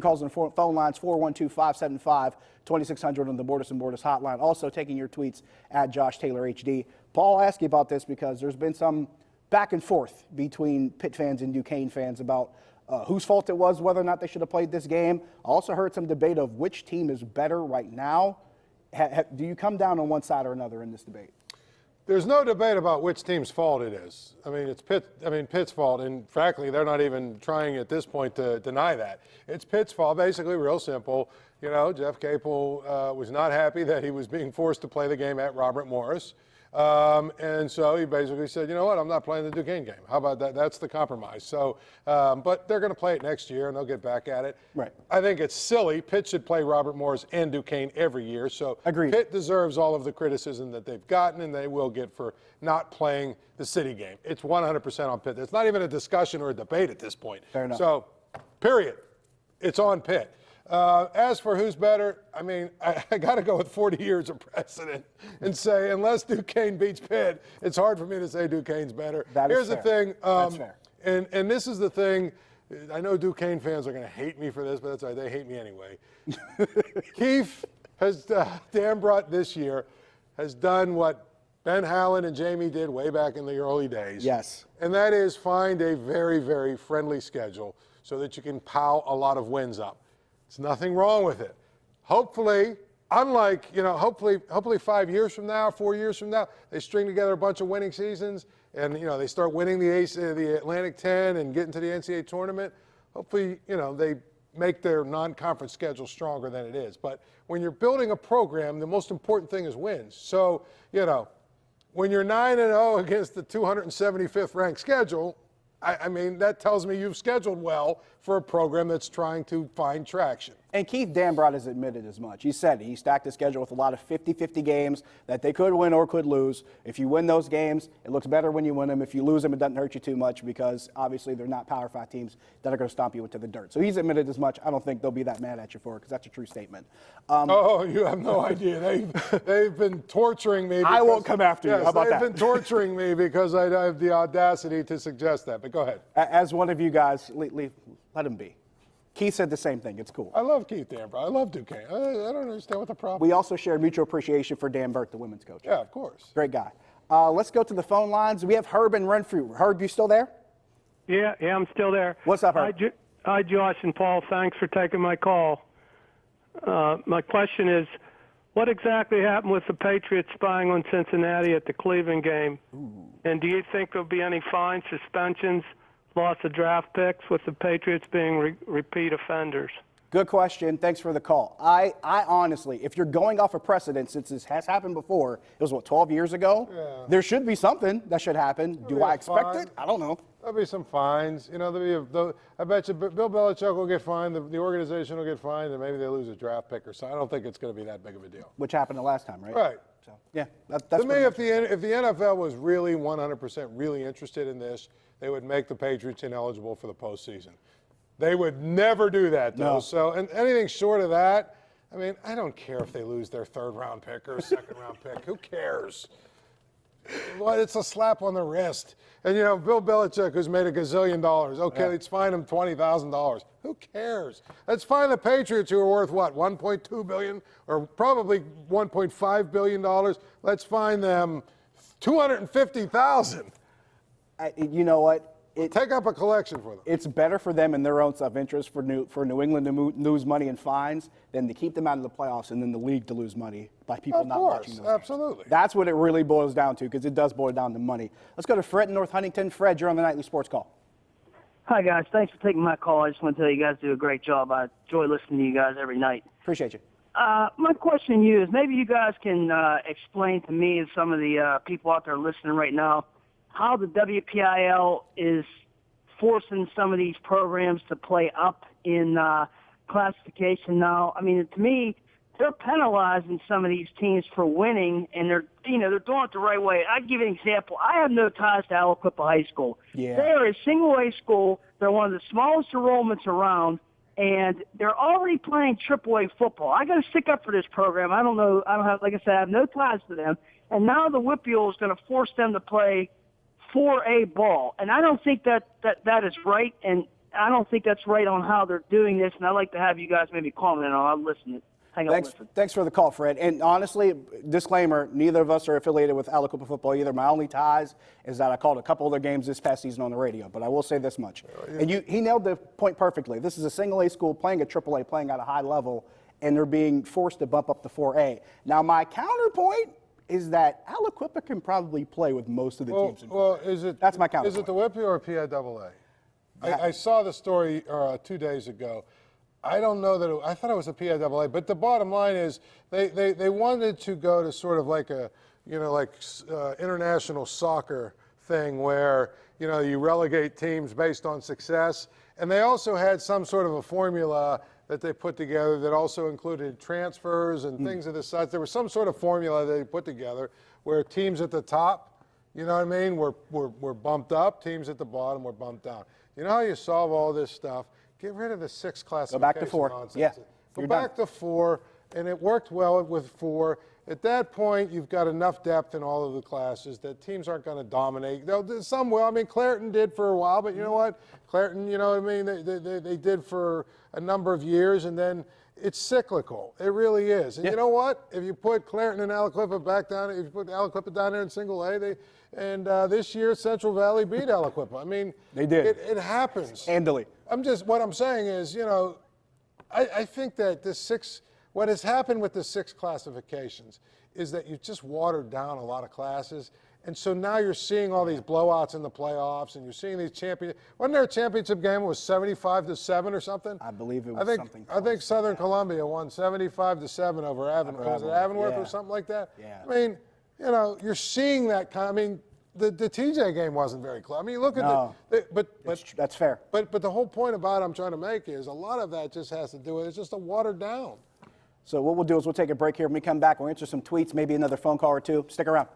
Calls on phone lines 412-575-2600 on the Borders and Borders hotline. Also taking your tweets at Josh Taylor HD. Paul asked you about this because there's been some back and forth between Pitt fans and Duquesne fans about whose fault it was, whether or not they should have played this game. I also heard some debate of which team is better right now. Do you come down on one side or another in this debate? There's no debate about which team's fault it is. I mean, it's Pitt's fault, and frankly, they're not even trying at this point to deny that. It's Pitt's fault, basically, real simple. You know, Jeff Capel was not happy that he was being forced to play the game at Robert Morris. And so he basically said, you know what, I'm not playing the Duquesne game. How about that? That's the compromise. So, but they're going to play it next year, and they'll get back at it. Right. I think it's silly. Pitt should play Robert Morris and Duquesne every year. So agreed. Pitt deserves all of the criticism that they've gotten, and they will get for not playing the city game. It's 100% on Pitt. It's not even a discussion or a debate at this point. Fair enough. So, period. It's on Pitt. As for who's better, I mean, I got to go with 40 years of precedent and say, unless Duquesne beats Pitt, it's hard for me to say Duquesne's better. Here's the thing. That's fair. And this is the thing. I know Duquesne fans are going to hate me for this, but that's all right. They hate me anyway. Keefe has, Dambrot this year, has done what Ben Hallen and Jamie did way back in the early days. Yes. And that is find a very, very friendly schedule so that you can pile a lot of wins up. There's nothing wrong with it. Hopefully, unlike, you know, hopefully 5 years from now, 4 years from now, they string together a bunch of winning seasons and, you know, they start winning the Atlantic 10 and getting to the NCAA tournament. Hopefully, you know, they make their non-conference schedule stronger than it is. But when you're building a program, the most important thing is wins. So, you know, when you're 9-0 against the 275th ranked schedule, I mean, that tells me you've scheduled well for a program that's trying to find traction. And Keith Dambrot has admitted as much. He said he stacked the schedule with a lot of 50-50 games that they could win or could lose. If you win those games, it looks better when you win them. If you lose them, it doesn't hurt you too much because obviously they're not Power 5 teams that are going to stomp you into the dirt. So he's admitted as much. I don't think they'll be that mad at you for it because that's a true statement. Oh, you have no idea. They've been torturing me. I won't come after you. How about that? They've been torturing me because I have the audacity to suggest that. But go ahead. As one of you guys, let him be. Keith said the same thing. It's cool. I love Keith Dambrot. I love Duquesne. I don't understand what the problem is. We also share mutual appreciation for Dan Burt, the women's coach. Yeah, of course. Great guy. Let's go to the phone lines. We have Herb and Renfrew. Herb, you still there? Yeah, I'm still there. What's up, Herb? Hi, Josh and Paul. Thanks for taking my call. My question is, what exactly happened with the Patriots spying on Cincinnati at the Cleveland game? Ooh. And do you think there'll be any fines, suspensions, loss of draft picks with the Patriots being repeat offenders? Good question. Thanks for the call. I honestly, if you're going off a precedent, since this has happened before, it was, 12 years ago? Yeah. There should be something that should happen. Do I expect it? I don't know. There'll be some fines. You know, I bet you Bill Belichick will get fined, the organization will get fined, and maybe they lose a draft pick or so. I don't think it's going to be that big of a deal. Which happened the last time, right? Right. So, yeah. That's to me, if the NFL was really 100% really interested in this, they would make the Patriots ineligible for the postseason. They would never do that, though. No. So, and anything short of that, I mean, I don't care if they lose their third-round pick or second-round pick. Who cares? Well, it's a slap on the wrist. And, you know, Bill Belichick, who's made $1 gazillion, okay, yeah. Let's fine him $20,000. Who cares? Let's fine the Patriots, who are worth, what, $1.2 billion or probably $1.5 billion. Let's fine them $250,000. You know what? Take up a collection for them. It's better for them in their own self-interest for New England to lose money and fines than to keep them out of the playoffs and then the league to lose money by people not watching those games. Absolutely. That's what it really boils down to because it does boil down to money. Let's go to Fred in North Huntington. Fred, you're on the Nightly Sports Call. Hi, guys. Thanks for taking my call. I just want to tell you guys do a great job. I enjoy listening to you guys every night. Appreciate you. My question to you is maybe you guys can explain to me and some of the people out there listening right now how the WPIL is forcing some of these programs to play up in classification now. I mean, to me, they're penalizing some of these teams for winning, and they're doing it the right way. I'll give you an example. I have no ties to Aliquippa High School. Yeah. They are a single-A school. They're one of the smallest enrollments around, and they're already playing AAA football. I got to stick up for this program. I don't know. I don't have, like I said, I have no ties to them. And now the Whippeal is going to force them to play 4A ball, and I don't think that is right. And I don't think that's right on how they're doing this, and I'd like to have you guys maybe comment on it. I'll listen. Hang on. Thanks for the call, Fred. And honestly, disclaimer, neither of us are affiliated with Aliquippa football either. My only ties is that I called a couple other games this past season on the radio, but I will say this much. And he nailed the point perfectly. This is a single A school playing at AAA, playing at a high level, and they're being forced to bump up to 4A. Now, my counterpoint is that Aliquippa can probably play with most of the teams in 4A. That's my counterpoint. Is it the Whippy or PIAA? I saw the story 2 days ago. I don't know that I thought it was a PIAA, but the bottom line is they wanted to go to sort of like a, international soccer thing where, you relegate teams based on success. And they also had some sort of a formula that they put together that also included transfers and things of this such. There was some sort of formula that they put together where teams at the top, were bumped up, teams at the bottom were bumped down. You know how you solve all this stuff? Get rid of the 6 classification Go back to 4. nonsense. Yeah. Go back to 4, and it worked well with 4. At that point, you've got enough depth in all of the classes that teams aren't going to dominate. Some will. I mean, Clairton did for a while, but you know what? Clairton, they did for a number of years, and then it's cyclical. It really is. And you know what? If you put Clairton and Aliquippa back down, if you put Aliquippa down there in single A, this year Central Valley beat Aliquippa. I mean, they did. It happens. Handily. What I'm saying is, I think that what has happened with the 6 classifications is that you've just watered down a lot of classes. And so now you're seeing all these blowouts in the playoffs, and you're seeing these championships. Wasn't there a championship game? It was 75-7 or something? I believe it was something. I think Southern Columbia won 75-7 over Avonworth. Was it Avonworth or something like that? Yeah. I mean, you're seeing that kind. I mean, the TJ game wasn't very close. I mean, look at that's fair. But the whole point about it I'm trying to make is a lot of that just has to do with it's just a watered down. So what we'll do is we'll take a break here. When we come back, we'll answer some tweets, maybe another phone call or two. Stick around.